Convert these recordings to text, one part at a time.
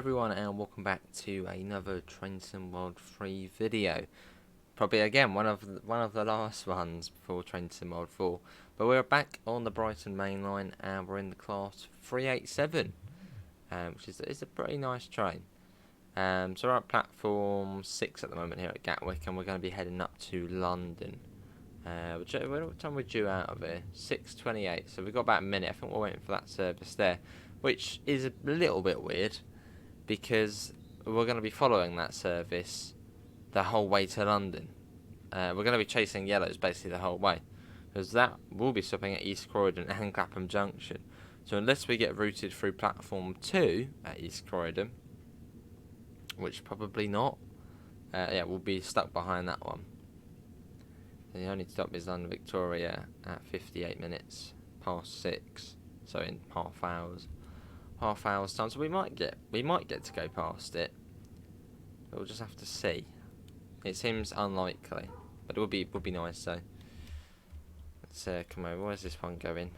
everyone, and welcome back to another Train Sim World 3 video. Probably again one of the last ones before Train Sim World 4. But we're back on the Brighton Mainline, and we're in the class 387, which is a pretty nice train. So we're at platform 6 at the moment here at Gatwick, and we're going to be heading up to London. What time we're due out of here? 6:28. So we've got about a minute. I think we're waiting for that service there, which is a little bit weird, because we're going to be following that service the whole way to London. We're going to be chasing yellows basically the whole way, because that will be stopping at East Croydon and Clapham Junction. So unless we get routed through platform 2 at East Croydon, which probably not, yeah, we'll be stuck behind that one. The only stop is London Victoria at 58 minutes past 6, so in half hour's time. So we might get to go past it, but we'll just have to see. It seems unlikely, but it would be nice. So let's come over. Where's this one going?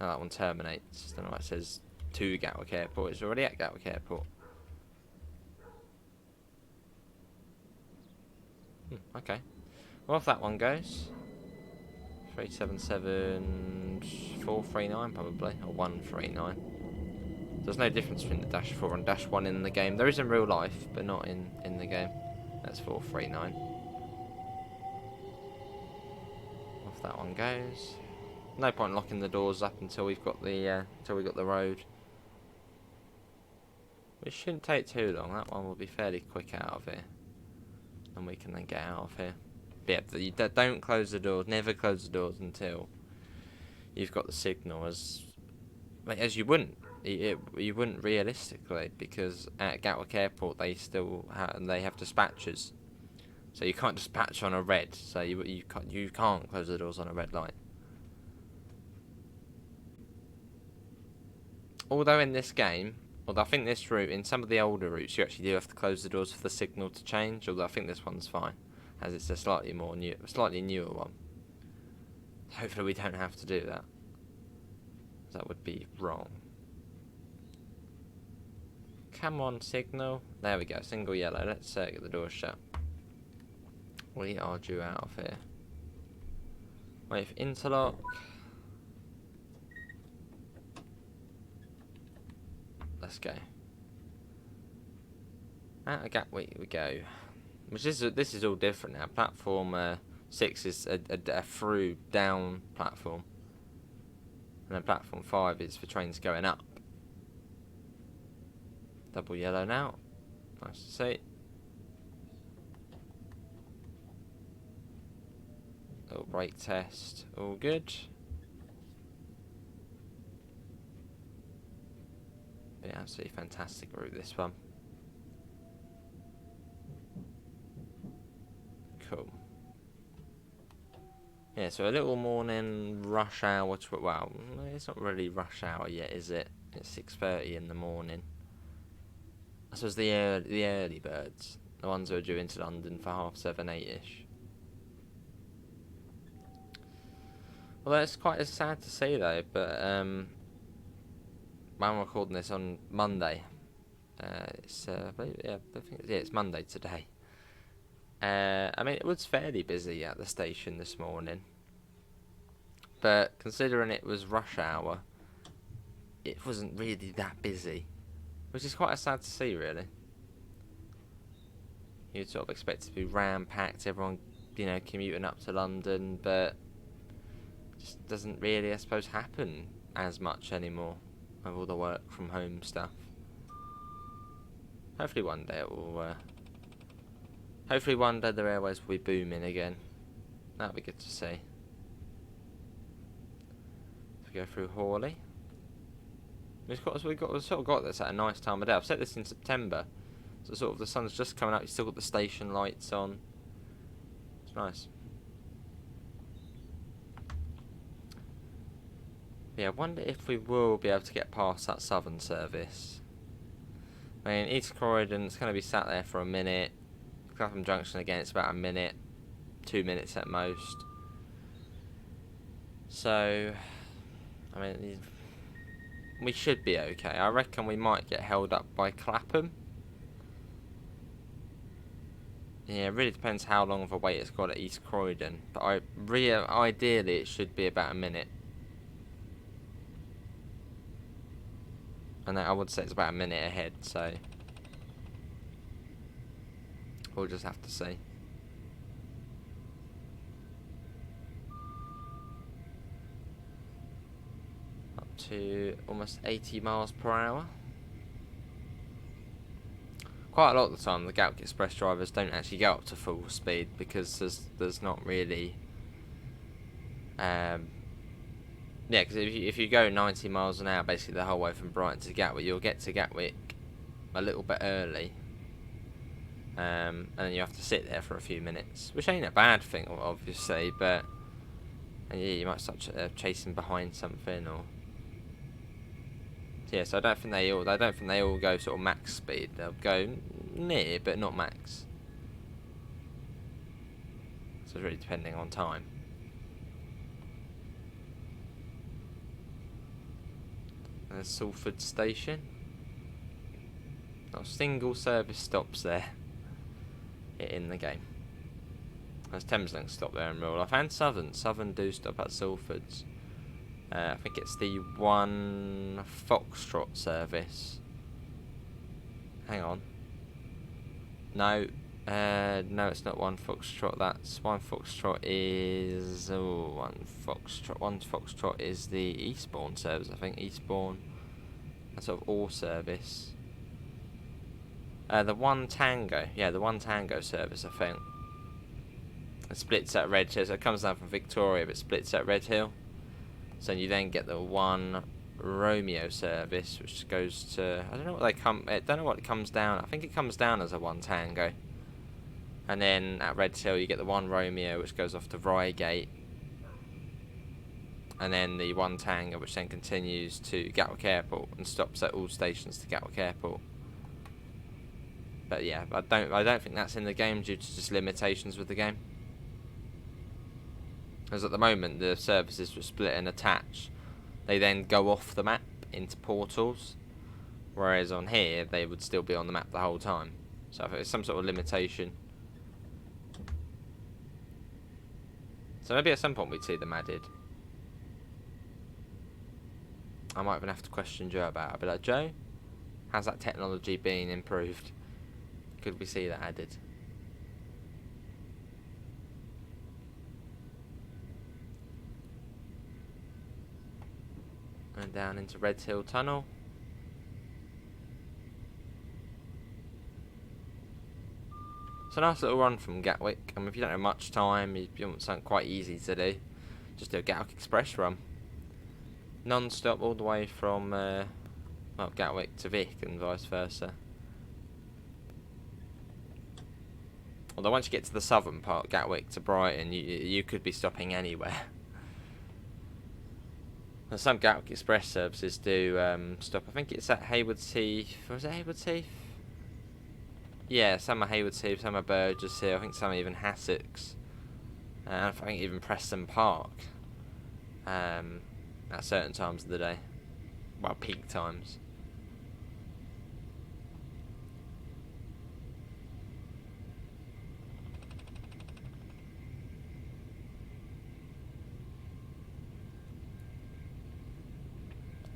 Oh, that one terminates. I don't know why it says to Gatwick Airport. It's already at Gatwick Airport. Okay. Well, if that one goes, 377 439 probably, or 139. There's no difference between the dash 4 and dash 1 in the game. There is in real life, but not in the game. That's 439. Off that one goes. No point locking the doors up until we've got the road. Which shouldn't take too long. That one will be fairly quick out of here, and we can then get out of here. But yeah, you don't close the doors. Never close the doors until you've got the signal, as you wouldn't. You wouldn't realistically, because at Gatwick Airport they have dispatchers, so you can't dispatch on a red. So you can't close the doors on a red light. Although in this game, I think this route, in some of the older routes, you actually do have to close the doors for the signal to change. Although I think this one's fine, as it's a slightly newer one. Hopefully we don't have to do that. That would be wrong. Come on, signal. There we go, single yellow. Let's get the door shut. We are due out of here. Wait for interlock. Let's go. Out of Gatwick we go. This is all different now. Platform 6 is a through down platform, and then platform 5 is for trains going up. Double yellow now. Nice to see. Little brake test. All good. Yeah, absolutely fantastic route, this one. Cool. Yeah, so a little morning rush hour. Well, it's not really rush hour yet, is it? It's 6:30 in the morning. I suppose the early birds, the ones who are due into London for 7:30, 8ish. Well, that's quite sad to see though. But I'm recording this on Monday. It's it's Monday today. I mean, it was fairly busy at the station this morning, but considering it was rush hour, it wasn't really that busy, which is quite sad to see, really. You'd sort of expect it to be ram-packed, everyone, commuting up to London, but it just doesn't really, I suppose, happen as much anymore with all the work from home stuff. Hopefully one day it will. Hopefully one day the airways will be booming again. That'll be good to see. If we go through Hawley. We've sort of got this at a nice time of day. I've set this in September, so sort of the sun's just coming up. You've still got the station lights on. It's nice. Yeah, I wonder if we will be able to get past that southern service. I mean, East Croydon's going to be sat there for a minute. Clapham Junction again, it's about a minute, 2 minutes at most. So, I mean, we should be okay. I reckon we might get held up by Clapham, Yeah, it really depends how long of a wait it's got at East Croydon. But ideally it should be about a minute. And I would say it's about a minute ahead, so we'll just have to see. Up to almost 80 miles per hour. Quite a lot of the time the Gatwick Express drivers don't actually go up to full speed because there's not really yeah, because if you go 90 miles an hour basically the whole way from Brighton to Gatwick, you'll get to Gatwick a little bit early, and then you have to sit there for a few minutes, which ain't a bad thing obviously, but yeah, you might start chasing behind something or. Yeah, so I don't think they all go sort of max speed. They'll go near, but not max. So it's really depending on time. There's Salford Station. Not a single service stops there in the game. There's Thameslink stop there in real life, and Southern do stop at Salford's. I think it's the one Foxtrot service. Hang on. No, no, it's not one Foxtrot. That's one Foxtrot is one Foxtrot. One Foxtrot is the Eastbourne service. I think Eastbourne, that's sort of all service. The one Tango, yeah, the one Tango service. I think it splits at Red Hill. So it comes down from Victoria, but splits at Red Hill. So you then get the one Romeo service, which goes to I don't know what it comes down. I think it comes down as a one Tango. And then at Red Hill you get the one Romeo, which goes off to Reigate. And then the one Tango, which then continues to Gatwick Airport and stops at all stations to Gatwick Airport. But yeah, I don't think that's in the game due to just limitations with the game. Because at the moment the services were split and attached. They then go off the map into portals, whereas on here they would still be on the map the whole time. So if it's some sort of limitation. So maybe at some point we'd see them added. I might even have to question Joe about it. I'll be like, Joe, how's that technology being improved? Could we see that added? And down into Red Hill Tunnel. It's a nice little run from Gatwick. I mean, if you don't have much time, you want something quite easy to do, just do a Gatwick Express run. Non-stop all the way from Gatwick to Vic and vice versa. Although once you get to the southern part, Gatwick to Brighton, you could be stopping anywhere. Some Gatwick Express services do stop. I think it's at Haywards Heath. Was it Haywards Heath? Yeah, some are Haywards Heath, some are Burgess Hill. I think some are even Sussex. And I think even Preston Park. At certain times of the day. Well, peak times.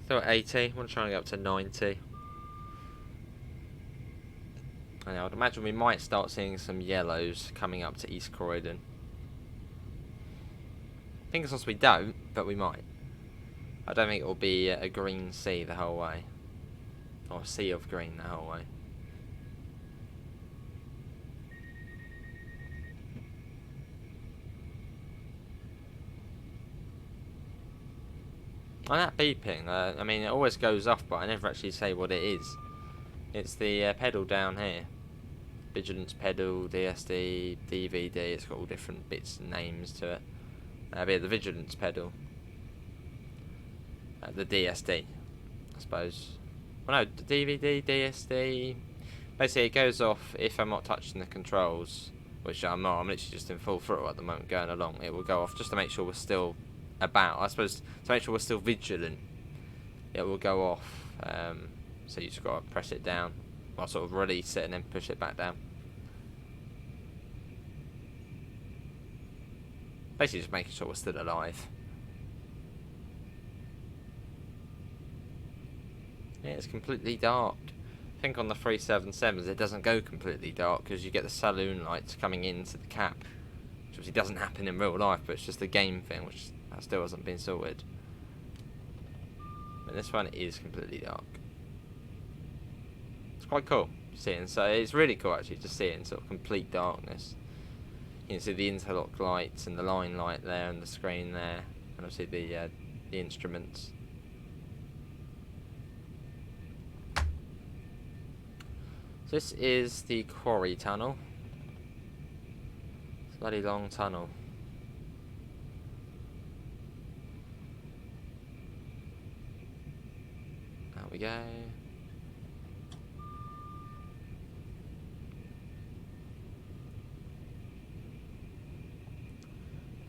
Still at 80. I want to try and get up to 90. And I would imagine we might start seeing some yellows coming up to East Croydon. Fingers crossed we don't, but we might. I don't think it will be a green sea the whole way. Or a sea of green the whole way. On that beeping, I mean, it always goes off, but I never actually say what it is. It's the pedal down here. Vigilance pedal, DSD, DVD, it's got all different bits and names to it. But the Vigilance pedal. The DSD, I suppose. Well, no, DVD, DSD. Basically, it goes off if I'm not touching the controls, which I'm not. I'm literally just in full throttle at the moment, going along. It will go off just to make sure we're still about. I suppose to make sure we're still vigilant. It will go off. So you just got to press it down. I'll sort of release it and then push it back down. Basically just making sure we're still alive. Yeah, it's completely dark. I think on the 377s it doesn't go completely dark because you get the saloon lights coming into the cap, which obviously doesn't happen in real life, but it's just a game thing, which still hasn't been sorted. But this one is completely dark. It's quite cool seeing, so it's really cool actually to see it in sort of complete darkness. You can see the interlock lights and the line light there and the screen there, and obviously the instruments. So this is the quarry tunnel. It's a bloody long tunnel. There we go.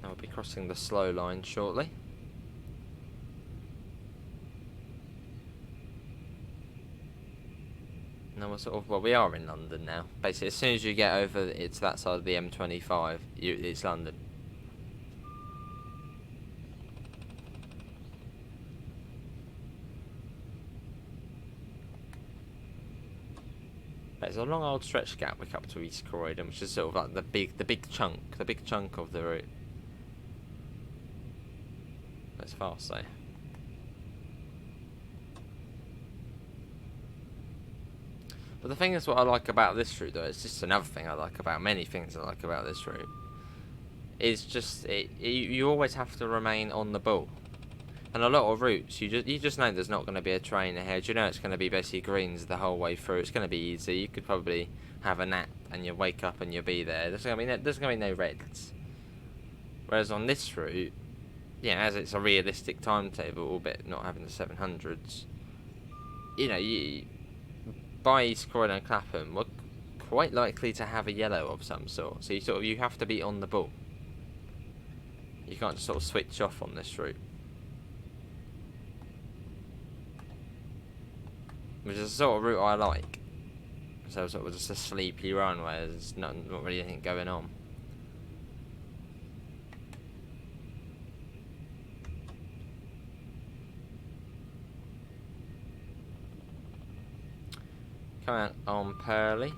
Now we'll be crossing the slow line shortly. Now we're sort of, well, we are in London now. Basically, as soon as you get over it's that side of the M25, it's London. There's a long old stretch Gatwick up to East Croydon, which is sort of like the big chunk of the route. But it's fast though. But the thing is, what I like about this route, though, it's just another thing I like about many things I like about this route, is just you always have to remain on the ball. And a lot of routes, you just know there's not going to be a train ahead. You know it's going to be basically greens the whole way through. It's going to be easy. You could probably have a nap and you wake up and you'll be there. There's going to be no reds. Whereas on this route, yeah, as it's a realistic timetable, albeit not having the 700s, you know, by East Croydon and Clapham, we're quite likely to have a yellow of some sort. So you have to be on the ball. You can't just sort of switch off on this route. Which is the sort of route I like. So sort of just a sleepy run where there's not really anything going on. Come out on Purley.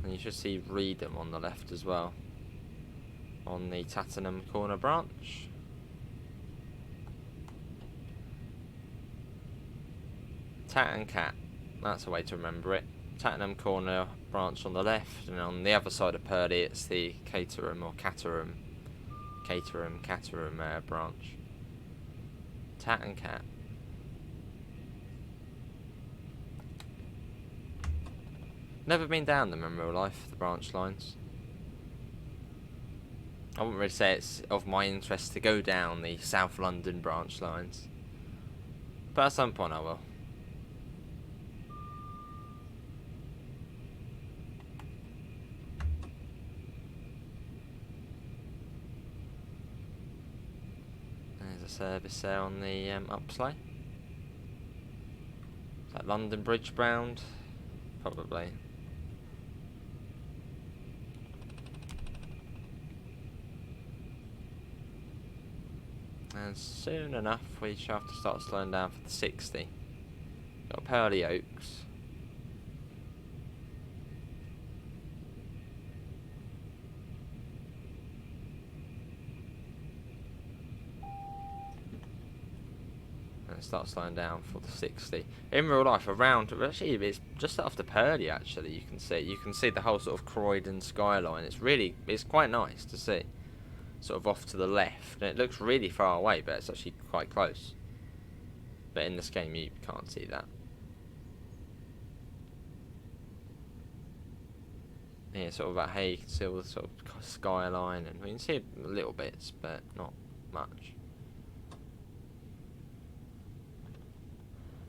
And you should see Reedham on the left as well. On the Tattenham Corner branch. Tat and Cat, that's a way to remember it. Tattenham Corner branch on the left, and on the other side of Purley it's the Caterham branch. Tat and Cat. Never been down them in real life, the branch lines. I wouldn't really say it's of my interest to go down the South London branch lines, but at some point I will. Service there on the upslope. Is that London Bridge bound? Probably. And soon enough we shall have to start slowing down for the 60. Got Purley Oaks. Start slowing down for the 60. In real life, actually it's just after Purley. Actually, you can see the whole sort of Croydon skyline. It's quite nice to see, sort of off to the left, and it looks really far away, but it's actually quite close. But in this game, you can't see that. Yeah, sort of about here you can see all the sort of skyline, and you can see little bits, but not much.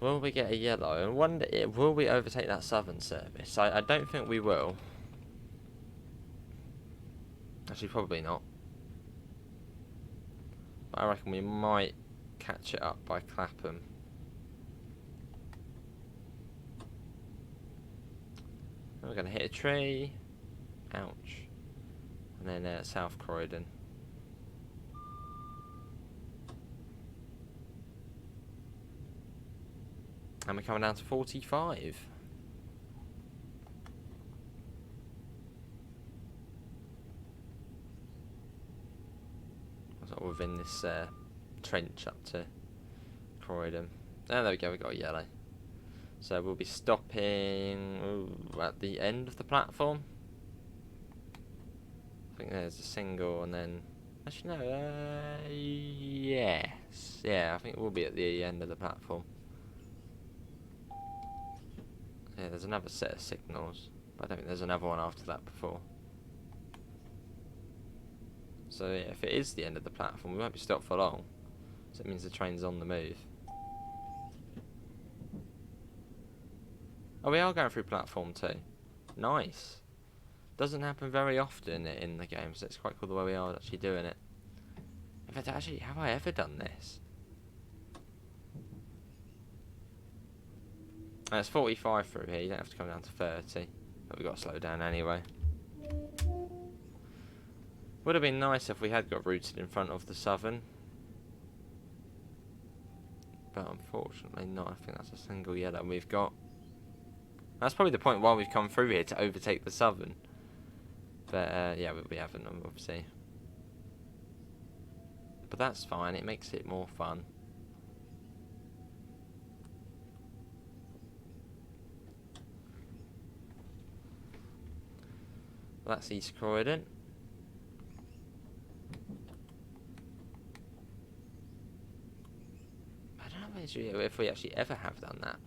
Will we get a yellow? And will we overtake that southern service? I don't think we will. Actually, probably not. But I reckon we might catch it up by Clapham. We're going to hit a tree. Ouch. And then South Croydon. And we're coming down to 45. Sort of within this trench up to Croydon. Oh, there we go, we got a yellow. So we'll be stopping at the end of the platform. I think there's a single and then... Actually no, yes. Yeah, I think we'll be at the end of the platform. Yeah, there's another set of signals, but I don't think there's another one after that before. So yeah, if it is the end of the platform, we won't be stopped for long. So it means the train's on the move. Oh, we are going through platform 2. Nice. Doesn't happen very often in the game, so it's quite cool the way we are actually doing it. In fact, actually, have I ever done this? And it's 45 through here, you don't have to come down to 30. But we've got to slow down anyway. Would have been nice if we had got routed in front of the Southern. But unfortunately not. I think that's a single yellow we've got. That's probably the point why we've come through here, to overtake the Southern. But yeah, we haven't, obviously. But that's fine, it makes it more fun. Well, that's East Croydon. I don't know if we actually ever have done that.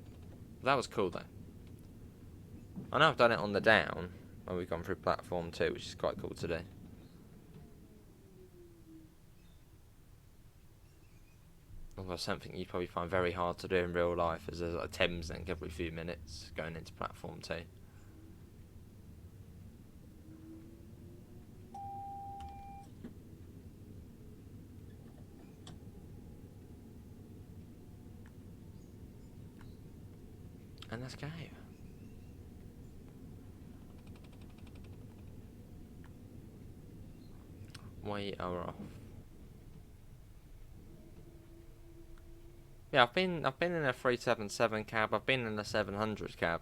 That was cool though. I know I've done it on the down when we've gone through platform 2, which is quite cool today. Although something you'd probably find very hard to do in real life, as there's like a Thames link every few minutes going into platform 2. And let's go. We are off. Yeah, I've been in a 377 cab. I've been in a 700 cab,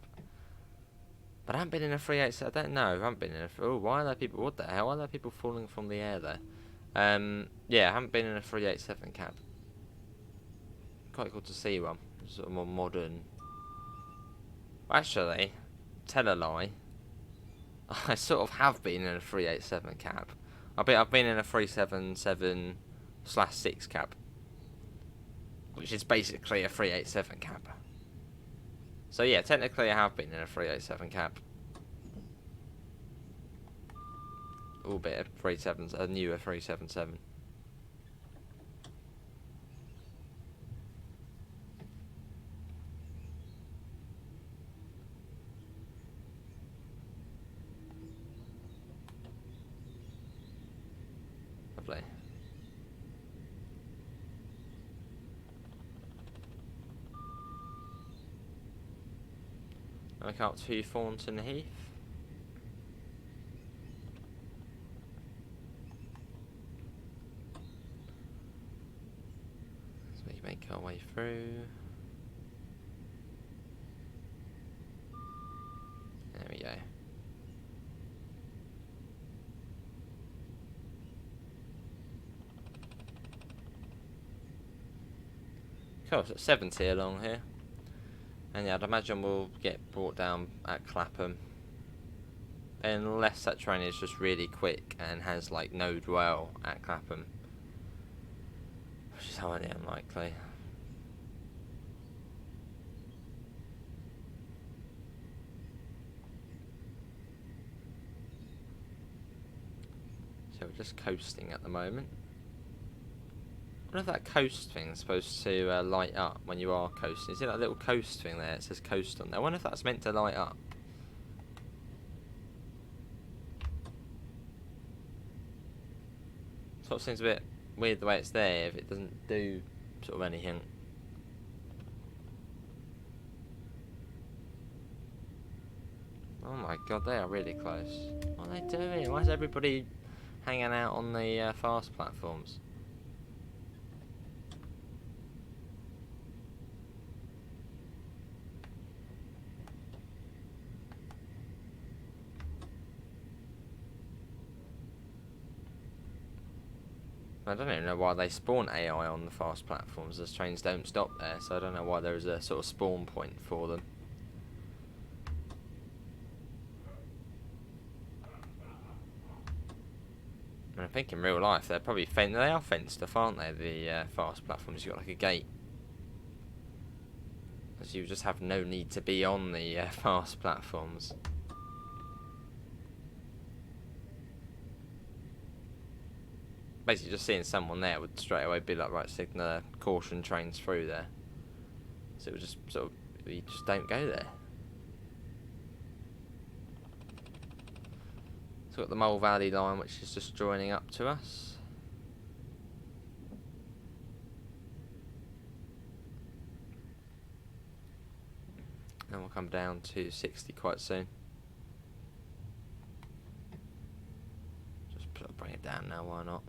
but I haven't been in a 387. I don't know. I haven't been in a. Oh, why are there people? What the hell? Why are there people falling from the air there? Yeah, I haven't been in a 387 cab. Quite cool to see one. Sort of more modern. Actually, tell a lie. I sort of have been in a 387 cab. I've been in a 377/6 cab, which is basically a 387 cab. So yeah, technically I have been in a 387 cab. Albeit a newer 377. Lovely. Look up to Thornton Heath. So we make our way through. There we go. Cool, so 70 along here. And yeah, I'd imagine we'll get brought down at Clapham. Unless that train is just really quick and has like no dwell at Clapham. Which is highly unlikely. So we're just coasting at the moment. I wonder if that coast thing is supposed to light up when you are coasting. See that little coast thing there? It says coast on there. I wonder if that's meant to light up. Sort of seems a bit weird the way it's there if it doesn't do sort of anything. Oh my god, they are really close. What are they doing? Why is everybody hanging out on the fast platforms? I don't even know why they spawn AI on the fast platforms, as trains don't stop there, so I don't know why there is a sort of spawn point for them. And I think in real life they're probably they are fenced off, aren't they? The fast platforms, you've got like a gate, because you just have no need to be on the fast platforms. Basically, just seeing someone there would straight away be like, right, signal caution trains through there. So it would just sort of, you just don't go there. So we've got the Mole Valley line, which is just joining up to us. And we'll come down to 60 quite soon. Just sort of bring it down now, why not?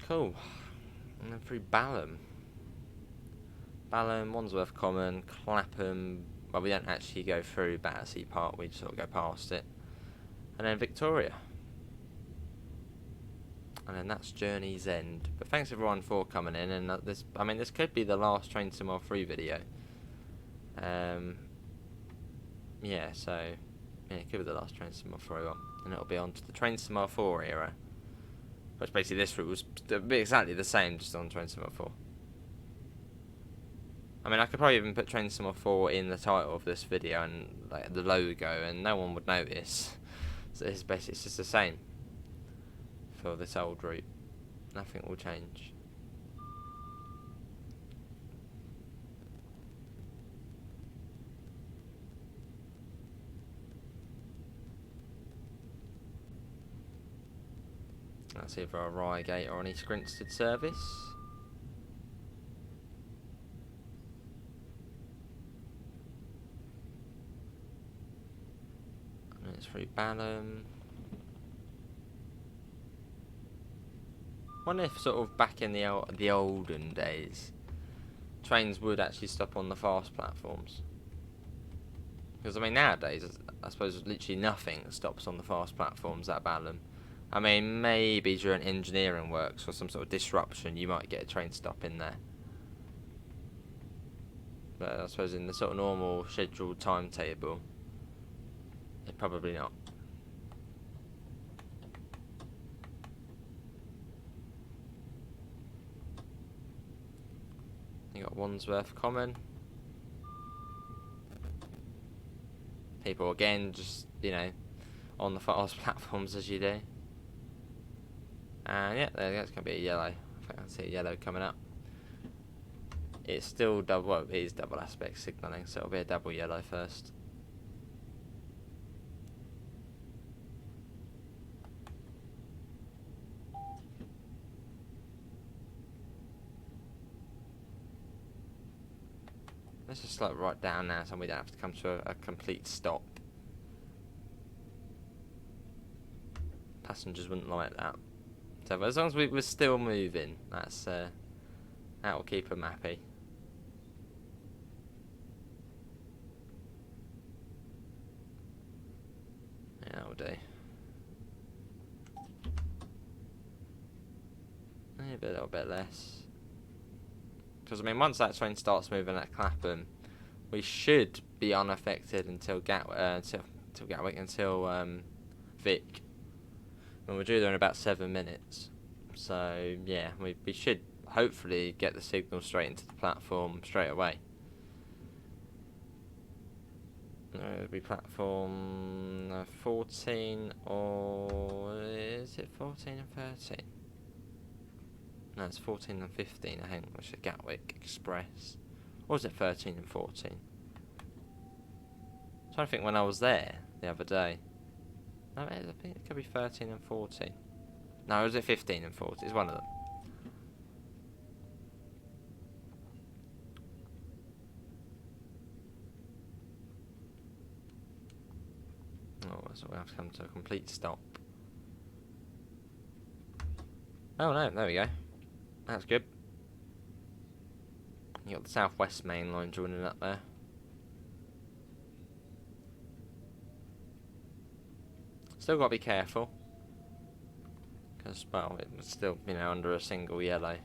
Cool. And then through Balham. Balham, Wandsworth Common, Clapham. Well, we don't actually go through Battersea Park, we just sort of go past it. And then Victoria. And then that's Journey's End. But thanks everyone for coming in. And this could be the last Train Sim R3 video. Yeah, so yeah, it could be the last Train Sim R3 one, and it'll be on to the Train Sim R4 era. Which basically this route was exactly the same, just on Train Sim R4. I mean, I could probably even put Train Sim R4 in the title of this video and like the logo, and no one would notice. So it's basically just the same for this old route. Nothing will change. That's either a Reigate or an East Grinstead service. And it's through Balham. I wonder if sort of back in the olden days, trains would actually stop on the fast platforms. Because I mean nowadays, I suppose literally nothing stops on the fast platforms at Balham. I mean, maybe during engineering works or some sort of disruption, you might get a train stop in there. But I suppose in the sort of normal scheduled timetable, probably not. You got Wandsworth Common. People again, just on the fast platforms as you do. And yeah, there you go, it's going to be a yellow. I think I can see a yellow coming up. It's still double, well, it is double aspect signalling, so it'll be a double yellow first. Let's just slow it right down now so we don't have to come to a complete stop. Passengers wouldn't like that. So as long as we're still moving, that will keep them happy. Yeah, that'll do. Maybe a little bit less. Because I mean, once that train starts moving at Clapham, we should be unaffected until Gatwick, until Vic. And we're due there in about 7 minutes. So yeah, we should hopefully get the signal straight into the platform straight away. It'll be platform 14, or is it 14 and 13? No, it's 14 and 15, I think, which is Gatwick Express. Or was it 13 and 14? I'm trying to think when I was there the other day. No, I think it could be 13 and 14. No, was it 15 and 14? It's one of them. So we have to come to a complete stop. Oh no, there we go. That's good. You got the Southwest Main Line joining up there. Still got to be careful. Because, well, it's still, you know, under a single yellow.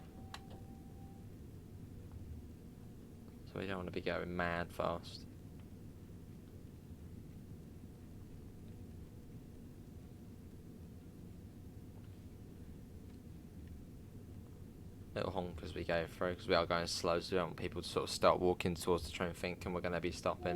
So we don't want to be going mad fast. Little honk as we go through, because we are going slow, so we don't want people to sort of start walking towards the train thinking we're going to be stopping.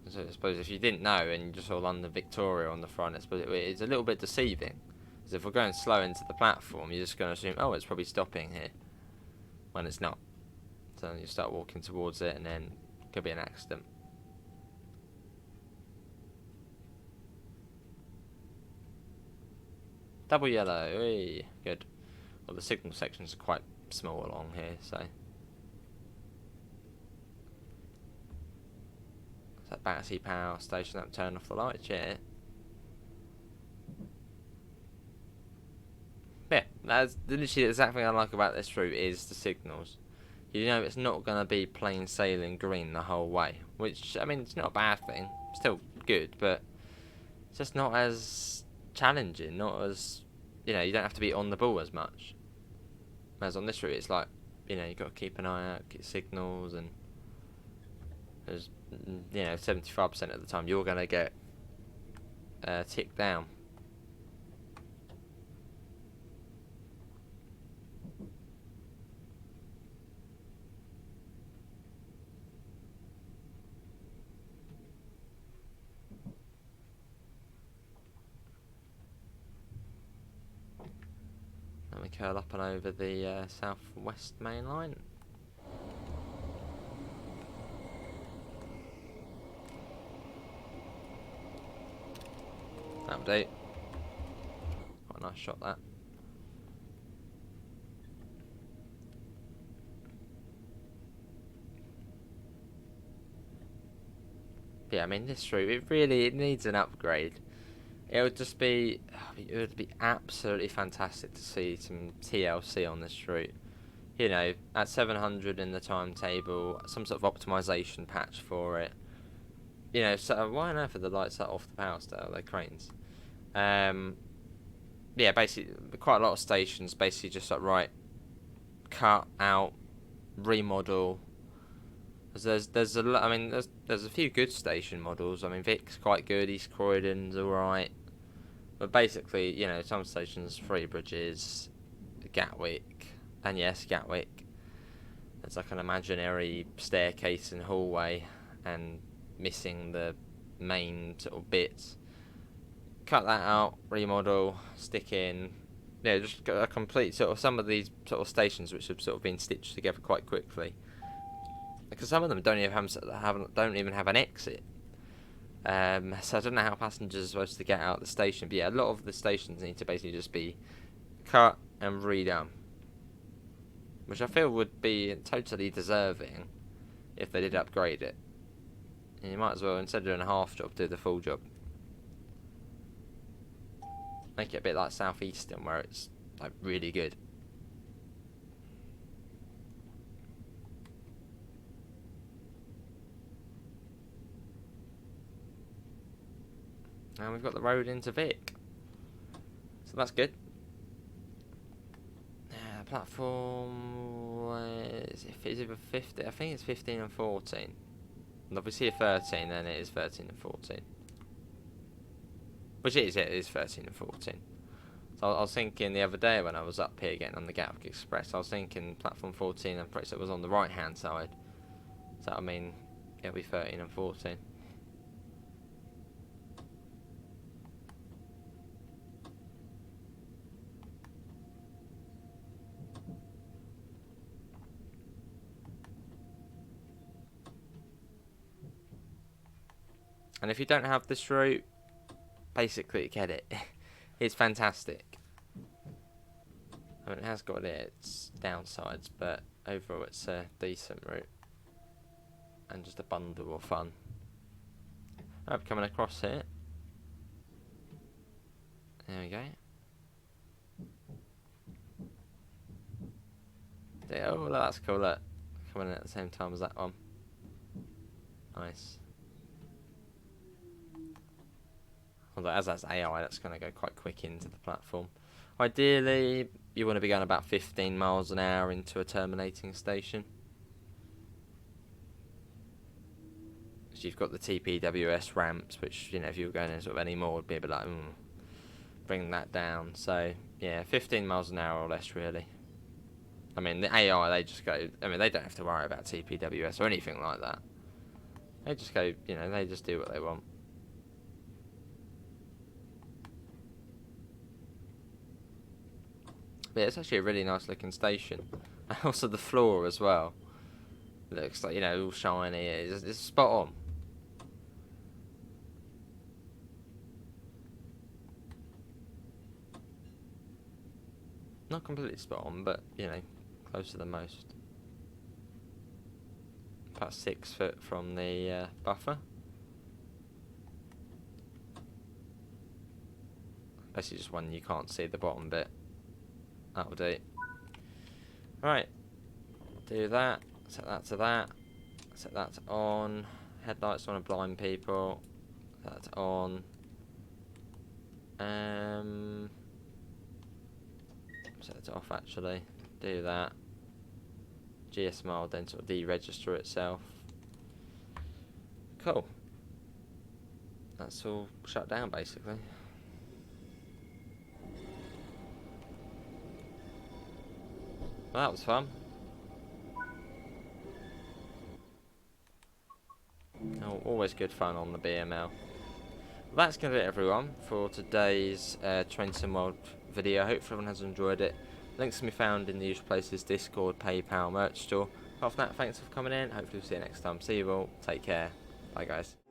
So I suppose if you didn't know and you just saw London Victoria on the front, I suppose it's a little bit deceiving. Because if we're going slow into the platform, you're just going to assume, oh, it's probably stopping here, when it's not. So then you start walking towards it and then it could be an accident. Double yellow, hey, good. Well, the signal sections are quite small along here, so. Is that Battersea Power Station that turned off the lights yet? Yeah, that's literally the exact thing I like about this route is the signals. You know it's not going to be plain sailing green the whole way, which, I mean, it's not a bad thing, still good, but it's just not as challenging, not as, you know, you don't have to be on the ball as much. Whereas on this route, it's like, you know, you've got to keep an eye out, get signals, and there's, you know, 75% of the time you're going to get ticked down. And we curl up and over the Southwest Main Line. That'll do. Quite a nice shot, that. But yeah, I mean, this route, it needs an upgrade. It would just be, it would be absolutely fantastic to see some TLC on this route. You know, at 700 in the timetable, some sort of optimization patch for it. You know, so why on earth are the lights set off the power stair? They're cranes. Yeah, basically, quite a lot of stations basically just like, right, cut out, remodel. There's a lot. I mean, there's a few good station models. I mean, Vic's quite good. East Croydon's alright. But basically, you know, some stations, Three Bridges, Gatwick, and yes, Gatwick. There's like an imaginary staircase and hallway, and missing the main sort of bits. Cut that out, remodel, stick in. Yeah, just a complete sort of some of these sort of stations which have sort of been stitched together quite quickly. Because some of them don't even have an exit. So I don't know how passengers are supposed to get out of the station. But yeah, a lot of the stations need to basically just be cut and redone. Which I feel would be totally deserving if they did upgrade it. And you might as well, instead of doing a half job, do the full job. Make it a bit like South Eastern, where it's like really good. And we've got the road into Vic, so that's good. Platform is either 50. I think it's 15 and 14. And if we see a 13, then it is 13 and 14. Which it is 13 and 14. So I was thinking the other day when I was up here getting on the Gatwick Express, I was thinking platform 14 and perhaps it was on the right hand side. So I mean, it'll be 13 and 14. And if you don't have this route, basically get it. It's fantastic. I mean, it has got its downsides, but overall it's a decent route. and just a bundle of fun. I'm coming across here. There we go. Oh, that's cool. Look, coming in at the same time as that one. Nice. Although as that's AI, that's going to go quite quick into the platform. Ideally, you want to be going about 15 miles an hour into a terminating station. So you've got the TPWS ramps, which, you know, if you were going in sort of any more, would be a bit like, bring that down. So, yeah, 15 miles an hour or less, really. I mean, the AI, they just go, I mean, they don't have to worry about TPWS or anything like that. They just go, you know, they just do what they want. But yeah, it's actually a really nice looking station. And also the floor as well. It looks like, you know, all shiny. It's spot on. Not completely spot on, but, you know, closer than most. About 6 foot from the buffer. Basically just one you can't see the bottom bit. That'll do. Right. Do that. Set that to that. Set that to on. Headlights on to blind people. Set that to on. Set it to off actually. Do that. GSMR will then sort of deregister itself. Cool. That's all shut down basically. Well, that was fun. Oh, always good fun on the BML. Well, that's going to be it, everyone, for today's Train Sim World video. Hope everyone has enjoyed it. Links can be found in the usual places: Discord, PayPal, merch store. Apart from that, thanks for coming in. Hopefully we'll see you next time. See you all. Take care. Bye, guys.